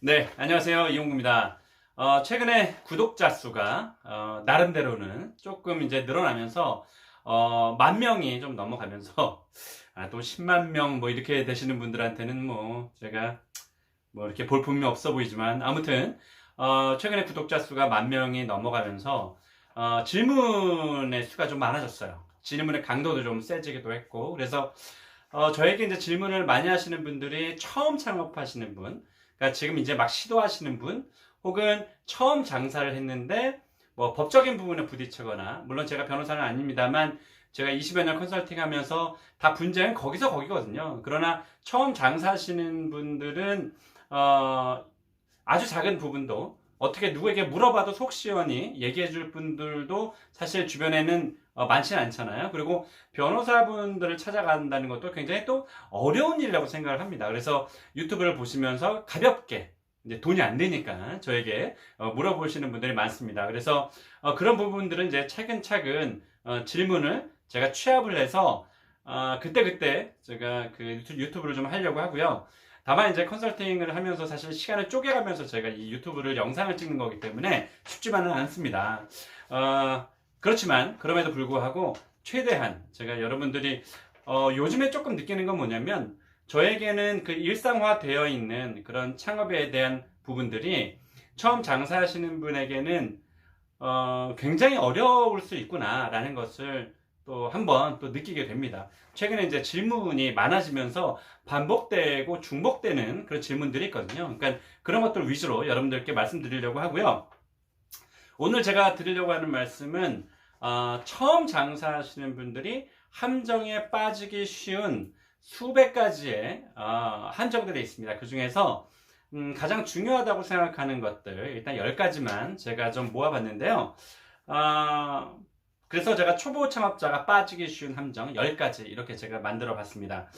네, 안녕하세요. 이용구입니다. 최근에 구독자 수가, 나름대로는 조금 이제 늘어나면서, 10,000명이 좀 넘어가면서, 또 10만 명 뭐 이렇게 되시는 분들한테는 뭐, 제가 뭐 이렇게 볼품이 없어 보이지만, 아무튼, 최근에 구독자 수가 10,000명이 넘어가면서, 질문의 수가 좀 많아졌어요. 질문의 강도도 좀 세지기도 했고, 그래서 저에게 이제 질문을 많이 하시는 분들이 처음 창업하시는 분, 그러니까 지금 이제 막 시도하시는 분, 혹은 처음 장사를 했는데 뭐 법적인 부분에 부딪히거나, 물론 제가 변호사는 아닙니다만 제가 20여 년 컨설팅 하면서 다 분쟁은 거기서 거기거든요. 그러나 처음 장사하시는 분들은 아주 작은 부분도 어떻게 누구에게 물어봐도 속 시원히 얘기해 줄 분들도 사실 주변에는 많지는 않잖아요. 그리고 변호사분들을 찾아간다는 것도 굉장히 또 어려운 일이라고 생각을 합니다. 그래서 유튜브를 보시면서 가볍게 이제 돈이 안 되니까 저에게 물어보시는 분들이 많습니다. 그래서 그런 부분들은 이제 차근차근 질문을 제가 취합을 해서 그때그때 제가 그 유튜브를 좀 하려고 하고요. 다만 이제 컨설팅을 하면서 사실 시간을 쪼개가면서 제가 이 유튜브를 영상을 찍는 거기 때문에 쉽지만은 않습니다. 그렇지만 그럼에도 불구하고 최대한 제가 여러분들이 요즘에 조금 느끼는 건 뭐냐면 저에게는 그 일상화 되어 있는 그런 창업에 대한 부분들이 처음 장사하시는 분에게는 굉장히 어려울 수 있구나라는 것을 또 한번 또 느끼게 됩니다. 최근에 이제 질문이 많아지면서 반복되고 중복되는 그런 질문들이 있거든요. 그러니까 그런 것들 위주로 여러분들께 말씀드리려고 하고요. 오늘 제가 드리려고 하는 말씀은 처음 장사하시는 분들이 함정에 빠지기 쉬운 수백 가지의 함정들이 있습니다. 그 중에서 가장 중요하다고 생각하는 것들 일단 10가지만 제가 좀 모아봤는데요. 그래서 제가 초보 창업자가 빠지기 쉬운 함정 10가지 이렇게 제가 만들어 봤습니다.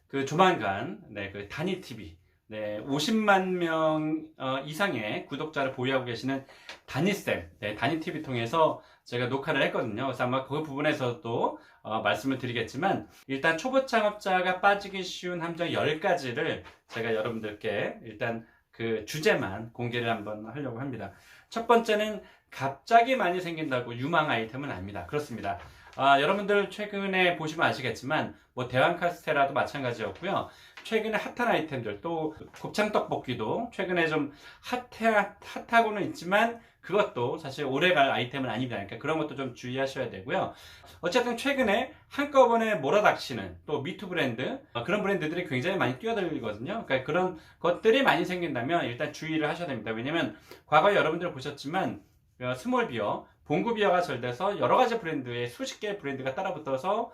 그 조만간 그 다니TV 50만 명 이상의 구독자를 보유하고 계시는 다니쌤 다니TV 통해서 제가 녹화를 했거든요. 그래서 아마 그 부분에서도 말씀을 드리겠지만 일단 초보 창업자가 빠지기 쉬운 함정 10가지를 제가 여러분들께 일단 그 주제만 공개를 한번 하려고 합니다. 첫 번째는 갑자기 많이 생긴다고 유망 아이템은 아닙니다. 그렇습니다. 여러분들 최근에 보시면 아시겠지만 뭐 대왕 카스테라도 마찬가지였고요. 최근에 핫한 아이템들 또 곱창 떡볶이도 최근에 좀 핫하고는 있지만 그것도 사실 오래갈 아이템은 아닙니다. 그러니까 그런 것도 좀 주의하셔야 되고요. 어쨌든 최근에 한꺼번에 몰아닥치는 또 미투 브랜드 그런 브랜드들이 굉장히 많이 뛰어들거든요. 그러니까 그런 것들이 많이 생긴다면 일단 주의를 하셔야 됩니다. 왜냐면 과거에 여러분들 보셨지만 스몰비어, 봉구비어가 잘 돼서 여러 가지 브랜드의 수십 개의 브랜드가 따라붙어서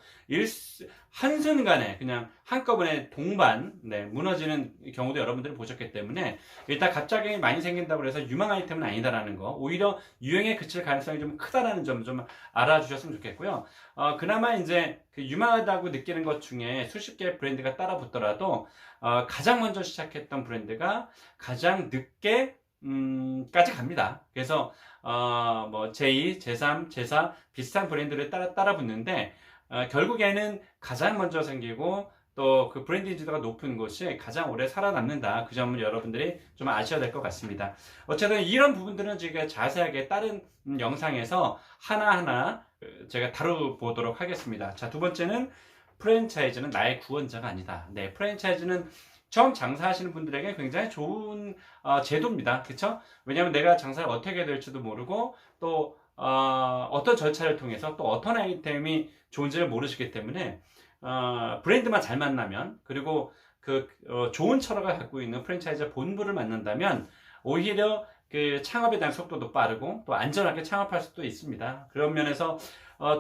한순간에 그냥 한꺼번에 동반 무너지는 경우도 여러분들이 보셨기 때문에 일단 갑자기 많이 생긴다고 해서 유망 아이템은 아니다라는 거, 오히려 유행에 그칠 가능성이 좀 크다라는 점 좀 알아주셨으면 좋겠고요. 그나마 이제 그 유망하다고 느끼는 것 중에 수십 개의 브랜드가 따라붙더라도 가장 먼저 시작했던 브랜드가 가장 늦게 까지 갑니다. 그래서 뭐 제2, 제3, 제4 비슷한 브랜드를 따라 붙는데 결국에는 가장 먼저 생기고 또 그 브랜드 인지도가 높은 곳이 가장 오래 살아남는다. 그 점을 여러분들이 좀 아셔야 될 것 같습니다. 어쨌든 이런 부분들은 제가 자세하게 다른 영상에서 하나하나 제가 다뤄보도록 하겠습니다. 자, 두 번째는 프랜차이즈는 나의 구원자가 아니다. 네, 프랜차이즈는 처음 장사하시는 분들에게 굉장히 좋은 제도입니다. 그렇죠? 왜냐하면 내가 장사를 어떻게 될지도 모르고 또 어떤 절차를 통해서 또 어떤 아이템이 좋은지를 모르시기 때문에 브랜드만 잘 만나면 그리고 그 좋은 철학을 갖고 있는 프랜차이즈 본부를 만난다면 오히려 그 창업에 대한 속도도 빠르고 또 안전하게 창업할 수도 있습니다. 그런 면에서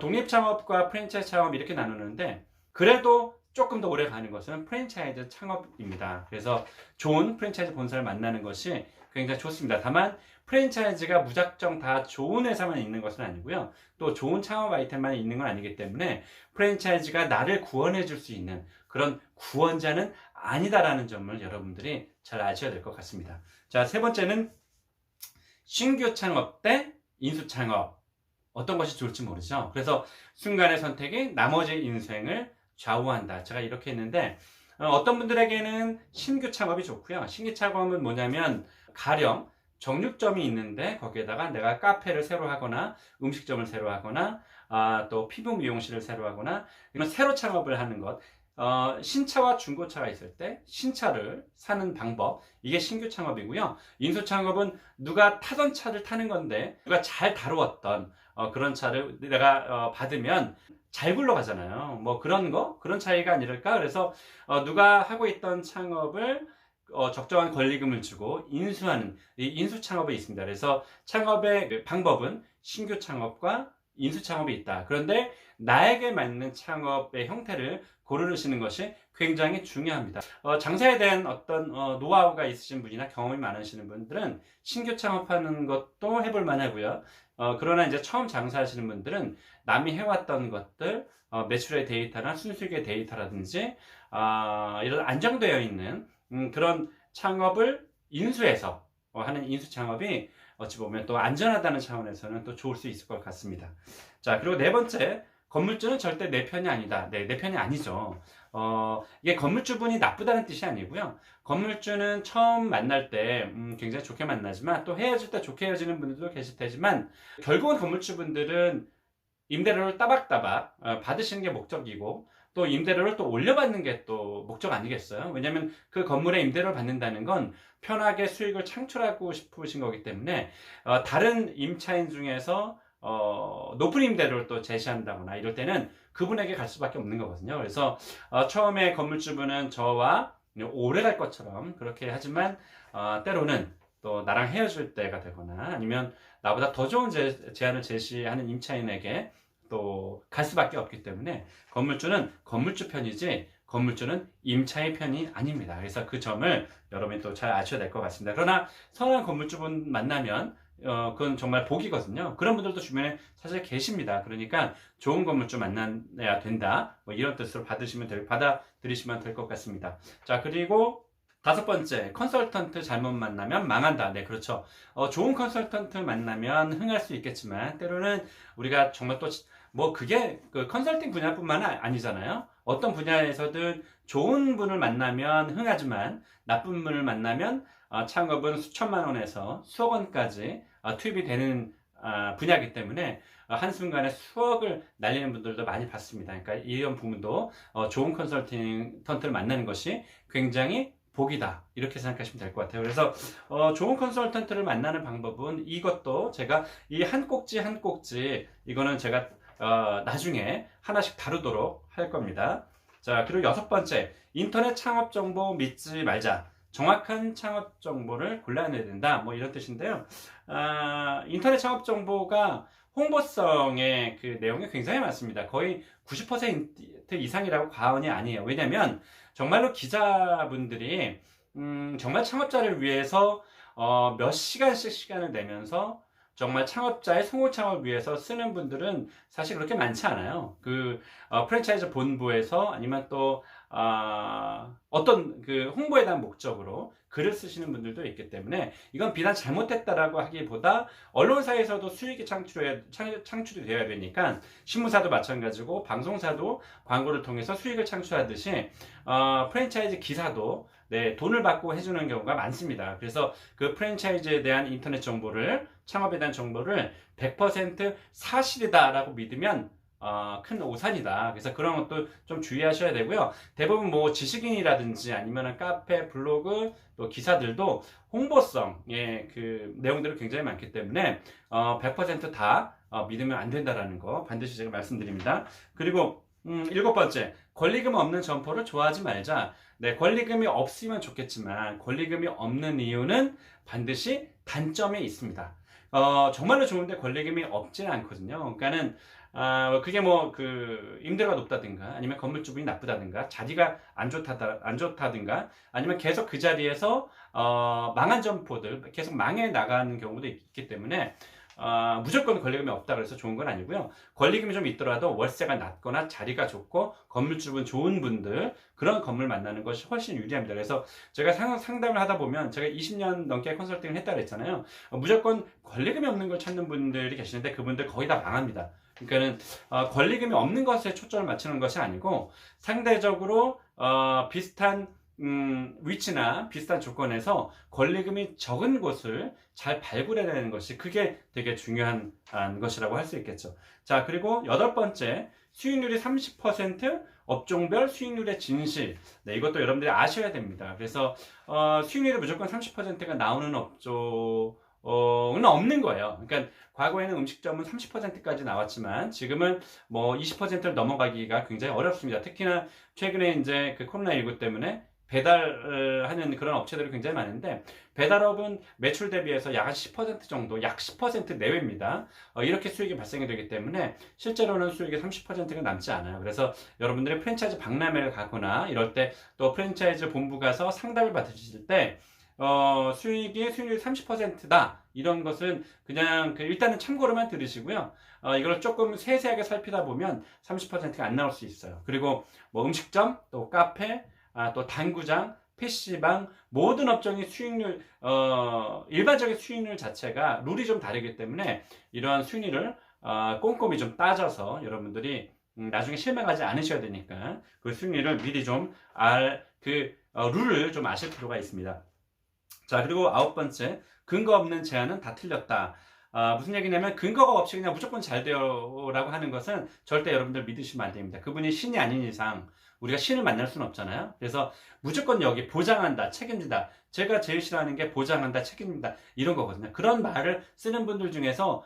독립 창업과 프랜차이즈 창업 이렇게 나누는데 그래도 조금 더 오래 가는 것은 프랜차이즈 창업입니다. 그래서 좋은 프랜차이즈 본사를 만나는 것이 굉장히 좋습니다. 다만 프랜차이즈가 무작정 다 좋은 회사만 있는 것은 아니고요. 또 좋은 창업 아이템만 있는 건 아니기 때문에 프랜차이즈가 나를 구원해 줄 수 있는 그런 구원자는 아니다라는 점을 여러분들이 잘 아셔야 될 것 같습니다. 자, 세 번째는 신규 창업 대 인수 창업. 어떤 것이 좋을지 모르죠. 그래서 순간의 선택이 나머지 인생을 좌우한다. 제가 이렇게 했는데 어떤 분들에게는 신규 창업이 좋고요. 신규 창업은 뭐냐면 가령 정육점이 있는데 거기에다가 내가 카페를 새로 하거나 음식점을 새로 하거나 또 피부 미용실을 새로 하거나 이런 새로 창업을 하는 것. 신차와 중고차가 있을 때 신차를 사는 방법, 이게 신규 창업이고요. 인수 창업은 누가 타던 차를 타는 건데 누가 잘 다루었던 그런 차를 내가 받으면 잘 굴러가잖아요. 뭐 그런 차이가 아닐까. 그래서 누가 하고 있던 창업을 적정한 권리금을 주고 인수하는 이 인수 창업이 있습니다. 그래서 창업의 방법은 신규 창업과 인수 창업이 있다. 그런데 나에게 맞는 창업의 형태를 고르시는 것이 굉장히 중요합니다. 장사에 대한 어떤 노하우가 있으신 분이나 경험이 많으시는 분들은 신규 창업하는 것도 해볼 만하고요. 그러나 이제 처음 장사하시는 분들은 남이 해왔던 것들, 매출의 데이터나 순수익의 데이터라든지 이런 안정되어 있는 그런 창업을 인수해서 하는 인수 창업이 어찌 보면 또 안전하다는 차원에서는 또 좋을 수 있을 것 같습니다. 자, 그리고 네 번째, 건물주는 절대 내 편이 아니다. 네, 내 편이 아니죠. 이게 건물주분이 나쁘다는 뜻이 아니고요. 건물주는 처음 만날 때 굉장히 좋게 만나지만 또 헤어질 때 좋게 헤어지는 분들도 계실 테지만 결국은 건물주분들은 임대료를 따박따박 받으시는 게 목적이고 또 임대료를 또 올려받는 게 또 목적 아니겠어요? 왜냐하면 그 건물의 임대료를 받는다는 건 편하게 수익을 창출하고 싶으신 거기 때문에 다른 임차인 중에서 높은 임대료를 또 제시한다거나 이럴 때는 그분에게 갈 수밖에 없는 거거든요. 그래서 처음에 건물주분은 저와 오래 갈 것처럼 그렇게 하지만 때로는 또 나랑 헤어질 때가 되거나 아니면 나보다 더 좋은 제안을 제시하는 임차인에게 또 갈 수밖에 없기 때문에 건물주는 건물주 편이지 건물주는 임차인 편이 아닙니다. 그래서 그 점을 여러분이 또 잘 아셔야 될 것 같습니다. 그러나 선한 건물주분 만나면 그건 정말 복이거든요. 그런 분들도 주변에 사실 계십니다. 그러니까 좋은 건물주 만나야 된다. 뭐 이런 뜻으로 받아들이시면 될 것 같습니다. 자, 그리고 다섯 번째, 컨설턴트 잘못 만나면 망한다. 네, 그렇죠. 좋은 컨설턴트 만나면 흥할 수 있겠지만 때로는 우리가 정말 또 뭐 그게 그 컨설팅 분야뿐만 아니잖아요. 어떤 분야에서든 좋은 분을 만나면 흥하지만 나쁜 분을 만나면 창업은 수천만 원에서 수억 원까지 투입이 되는 분야이기 때문에 한순간에 수억을 날리는 분들도 많이 봤습니다. 그러니까 이런 부분도 좋은 컨설턴트를 만나는 것이 굉장히 복이다. 이렇게 생각하시면 될 것 같아요. 그래서 좋은 컨설턴트를 만나는 방법은 이것도 제가 이 한 꼭지 한 꼭지 이거는 제가 나중에 하나씩 다루도록 할 겁니다. 자, 그리고 여섯 번째, 인터넷 창업 정보 믿지 말자. 정확한 창업 정보를 골라내야 된다. 뭐 이런 뜻인데요. 인터넷 창업 정보가 홍보성의 그 내용이 굉장히 많습니다. 거의 90% 이상이라고 과언이 아니에요. 왜냐하면 정말로 기자분들이 정말 창업자를 위해서 몇 시간씩 시간을 내면서 정말 창업자의 성공 창업을 위해서 쓰는 분들은 사실 그렇게 많지 않아요. 프랜차이즈 본부에서 아니면 또 어떤 그 홍보에 대한 목적으로 글을 쓰시는 분들도 있기 때문에 이건 비단 잘못됐다라고 하기보다 언론사에서도 수익이 창출이 되어야 되니까 신문사도 마찬가지고 방송사도 광고를 통해서 수익을 창출하듯이 프랜차이즈 기사도 돈을 받고 해주는 경우가 많습니다. 그래서 그 프랜차이즈에 대한 인터넷 정보를 창업에 대한 정보를 100% 사실이다라고 믿으면 큰 오산이다. 그래서 그런 것도 좀 주의하셔야 되고요. 대부분 뭐 지식인이라든지 아니면 카페, 블로그, 또 기사들도 홍보성의 그 내용들이 굉장히 많기 때문에 100%다 믿으면 안 된다라는 거 반드시 제가 말씀드립니다. 그리고 일곱 번째, 권리금 없는 점포를 좋아하지 말자. 네, 권리금이 없으면 좋겠지만 권리금이 없는 이유는 반드시 단점이 있습니다. 정말로 좋은데 권리금이 없지는 않거든요. 그러니까는 그게 뭐 임대료가 높다든가 아니면 건물주분이 나쁘다든가 자리가 안 좋다든가 아니면 계속 그 자리에서 망한 점포들 계속 망해 나가는 경우도 있기 때문에 무조건 권리금이 없다 그래서 좋은 건 아니고요. 권리금이 좀 있더라도 월세가 낮거나 자리가 좋고 건물주분 좋은 분들 그런 건물 만나는 것이 훨씬 유리합니다. 그래서 제가 상담을 하다 보면 제가 20년 넘게 컨설팅을 했다고 했잖아요. 무조건 권리금이 없는 걸 찾는 분들이 계시는데 그분들 거의 다 망합니다. 그러니까는 권리금이 없는 것에 초점을 맞추는 것이 아니고 상대적으로 비슷한 위치나 비슷한 조건에서 권리금이 적은 곳을 잘 발굴해내는 것이 그게 되게 중요한 것이라고 할 수 있겠죠. 자, 그리고 여덟 번째, 수익률이 30%, 업종별 수익률의 진실. 네, 이것도 여러분들이 아셔야 됩니다. 그래서 수익률이 무조건 30%가 나오는 업종은 없는 거예요. 그러니까 과거에는 음식점은 30%까지 나왔지만 지금은 뭐 20%를 넘어가기가 굉장히 어렵습니다. 특히나 최근에 이제 그 코로나19 때문에 배달하는 그런 업체들이 굉장히 많은데, 배달업은 매출 대비해서 약 10% 정도, 약 10% 내외입니다. 이렇게 수익이 발생이 되기 때문에 실제로는 수익의 30%가 남지 않아요. 그래서 여러분들이 프랜차이즈 박람회를 가거나 이럴 때, 또 프랜차이즈 본부 가서 상담을 받으실 때 수익률이 30%다 이런 것은 그냥 일단은 참고로만 들으시고요. 이걸 조금 세세하게 살피다 보면 30%가 안 나올 수 있어요. 그리고 뭐 음식점, 또 카페, 또 당구장, PC방, 모든 업종의 수익률, 일반적인 수익률 자체가 룰이 좀 다르기 때문에 이러한 수익률을 꼼꼼히 좀 따져서 여러분들이 나중에 실망하지 않으셔야 되니까 그 수익률을 미리 좀 룰을 좀 아실 필요가 있습니다. 자, 그리고 아홉 번째, 근거 없는 제안은 다 틀렸다. 무슨 얘기냐면 근거가 없이 그냥 무조건 잘 돼요 라고 하는 것은 절대 여러분들 믿으시면 안 됩니다. 그분이 신이 아닌 이상 우리가 신을 만날 수는 없잖아요. 그래서 무조건 여기 보장한다, 책임진다. 제가 제일 싫어하는 게 보장한다, 책임진다 이런 거거든요. 그런 말을 쓰는 분들 중에서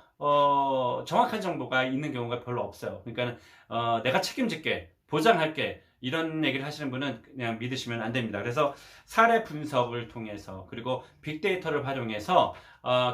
정확한 정보가 있는 경우가 별로 없어요. 그러니까 내가 책임질게, 보장할게 이런 얘기를 하시는 분은 그냥 믿으시면 안 됩니다. 그래서 사례 분석을 통해서, 그리고 빅데이터를 활용해서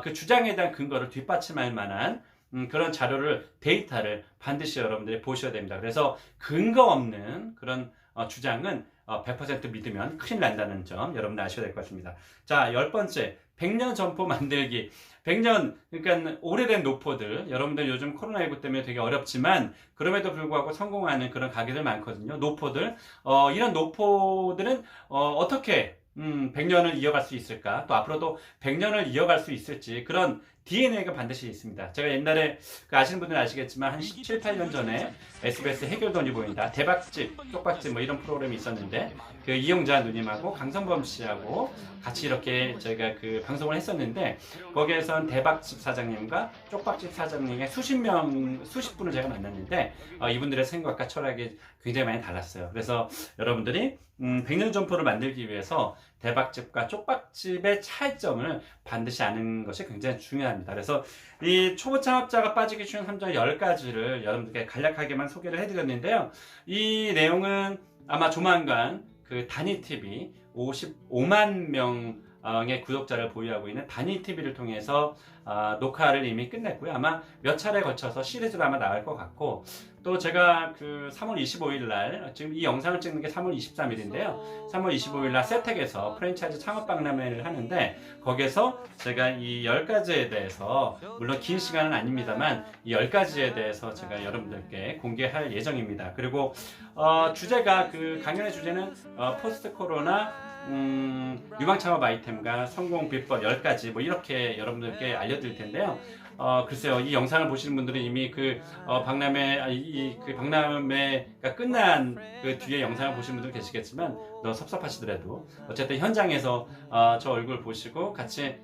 그 주장에 대한 근거를 뒷받침할 만한 그런 자료를, 데이터를 반드시 여러분들이 보셔야 됩니다. 그래서 근거 없는 그런 주장은 100% 믿으면 큰일 난다는 점 여러분들 아셔야 될 것 같습니다. 자, 열 번째, 100년 점포 만들기. 100년, 그러니까 오래된 노포들, 여러분들 요즘 코로나19 때문에 되게 어렵지만 그럼에도 불구하고 성공하는 그런 가게들 많거든요. 노포들. 이런 노포들은 어떻게 100년을 이어갈 수 있을까? 또 앞으로도 100년을 이어갈 수 있을지, 그런 DNA가 반드시 있습니다. 제가 옛날에 아시는 분들은 아시겠지만 한 7, 8년 전에 SBS 해결돈이 보인다, 대박집, 쪽박집 뭐 이런 프로그램이 있었는데, 그 이용자 누님하고 강성범 씨하고 같이 이렇게 제가 그 방송을 했었는데, 거기에선 대박집 사장님과 쪽박집 사장님의 수십 분을 제가 만났는데 이분들의 생각과 철학이 굉장히 많이 달랐어요. 그래서 여러분들이 100년 점포를 만들기 위해서 대박집과 쪽박집의 차이점을 반드시 아는 것이 굉장히 중요합니다. 그래서 이 초보 창업자가 빠지기 쉬운 함정 10가지를 여러분들께 간략하게만 소개를 해드렸는데요. 이 내용은 아마 조만간 그 다니TV 55만 명의 구독자를 보유하고 있는 다니TV를 통해서 녹화를 이미 끝냈고요. 아마 몇 차례에 걸쳐서 시리즈로 아마 나갈 것 같고, 또 제가 그 3월 25일 날, 지금 이 영상을 찍는 게 3월 23일인데요. 3월 25일 날 세택에서 프랜차이즈 창업 박람회를 하는데, 거기에서 제가 이 10가지에 대해서, 물론 긴 시간은 아닙니다만 이 10가지에 대해서 제가 여러분들께 공개할 예정입니다. 그리고 주제가, 그 강연의 주제는 포스트 코로나 유망창업 아이템과 성공 비법 10가지 뭐 이렇게 여러분들께 알려드릴 텐데요. 글쎄요, 이 영상을 보시는 분들은 이미 그 박람회가 끝난 그 뒤에 영상을 보시는 분들 계시겠지만 너무 섭섭하시더라도 어쨌든 현장에서 저 얼굴 보시고 같이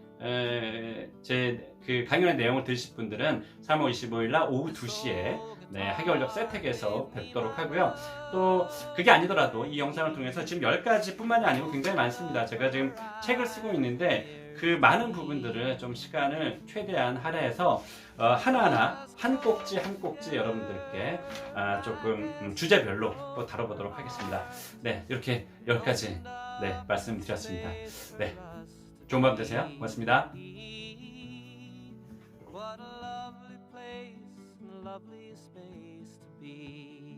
제 그 강연의 내용을 들으실 분들은 3월 25일 날 오후 2시에 하계월역 세택에서 뵙도록 하고요. 또 그게 아니더라도 이 영상을 통해서 지금 10가지 뿐만이 아니고 굉장히 많습니다. 제가 지금 책을 쓰고 있는데 그 많은 부분들을 좀 시간을 최대한 할애해서 하나하나 한 꼭지 한 꼭지 여러분들께 조금 주제별로 또 다뤄보도록 하겠습니다. 네, 이렇게 10가지 말씀드렸습니다. 네, 좋은 밤 되세요. 고맙습니다. What a lovely place, lovely space to be.